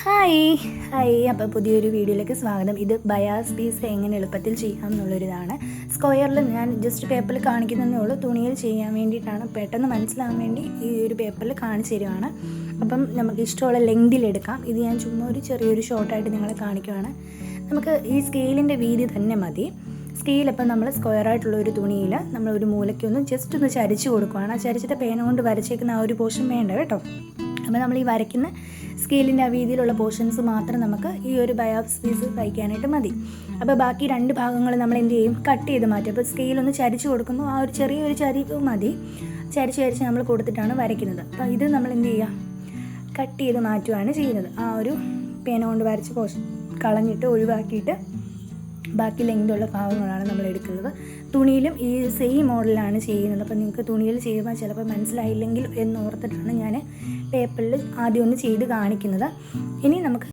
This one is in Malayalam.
ഹായ് ഹായ് അപ്പോൾ പുതിയൊരു വീഡിയോയിലേക്ക് സ്വാഗതം. ഇത് ബയാസ് പീസ് എങ്ങനെ എളുപ്പത്തിൽ ചെയ്യാം എന്നുള്ളൊരിതാണ്. സ്ക്വയറിൽ ഞാൻ ജസ്റ്റ് പേപ്പറിൽ കാണിക്കുന്നതേ ഉള്ളൂ. തുണിയിൽ ചെയ്യാൻ വേണ്ടിയിട്ടാണ്, പെട്ടെന്ന് മനസ്സിലാകാൻ വേണ്ടി ഈ ഒരു പേപ്പറിൽ കാണിച്ചു തരുവാണ്. അപ്പം നമുക്ക് ഇഷ്ടമുള്ള ലെങ്തിലെടുക്കാം. ഇത് ഞാൻ ചുമ്മാ ഒരു ചെറിയൊരു ഷോർട്ടായിട്ട് നിങ്ങളെ കാണിക്കുവാണ്. നമുക്ക് ഈ സ്കെയിലിൻ്റെ വീതി തന്നെ മതി. സ്കെയിലപ്പം നമ്മൾ സ്ക്വയറായിട്ടുള്ള ഒരു തുണിയിൽ നമ്മൾ ഒരു മൂലയ്ക്കൊന്ന് ജസ്റ്റ് ഒന്ന് ചരിച്ച് കൊടുക്കുകയാണ്. ആ ചരിച്ചിട്ട് പേന കൊണ്ട് വരച്ചേക്കുന്ന ആ ഒരു പോർഷൻ വേണ്ട കേട്ടോ. അപ്പോൾ നമ്മൾ ഈ വരയ്ക്കുന്ന സ്കെയിലിൻ്റെ ആ വീതിയിലുള്ള പോർഷൻസ് മാത്രം നമുക്ക് ഈ ഒരു ബയാസ് പീസ് തയ്ക്കാനായിട്ട് മതി. അപ്പോൾ ബാക്കി രണ്ട് ഭാഗങ്ങൾ നമ്മൾ എന്ത് ചെയ്യും, കട്ട് ചെയ്ത് മാറ്റും. അപ്പോൾ സ്കെയിലൊന്ന് ചരിച്ച് കൊടുക്കുമ്പോൾ ആ ഒരു ചെറിയൊരു ചരിവ് മതി. ചരിച്ച് നമ്മൾ കൊടുത്തിട്ടാണ് വരയ്ക്കുന്നത്. അപ്പോൾ ഇത് നമ്മൾ എന്ത് ചെയ്യുക, കട്ട് ചെയ്ത് മാറ്റുകയാണ് ചെയ്യുന്നത്. ആ ഒരു പേന കൊണ്ട് വരച്ച പോർഷൻ കളഞ്ഞിട്ട് ഒഴിവാക്കിയിട്ട് ബാക്കി ലെങ്തുള്ള ഭാഗങ്ങളാണ് നമ്മൾ എടുക്കുന്നത്. തുണിയിലും ഈ സെയിം മോഡലാണ് ചെയ്യുന്നത്. അപ്പോൾ നിങ്ങൾക്ക് തുണിയിൽ ചെയ്യുമ്പോൾ ചിലപ്പോൾ മനസ്സിലായില്ലെങ്കിൽ എന്നോർത്തിട്ടാണ് ഞാൻ പേപ്പറിൽ ആദ്യം ഒന്ന് ചെയ്ത് കാണിക്കുന്നത്. ഇനി നമുക്ക്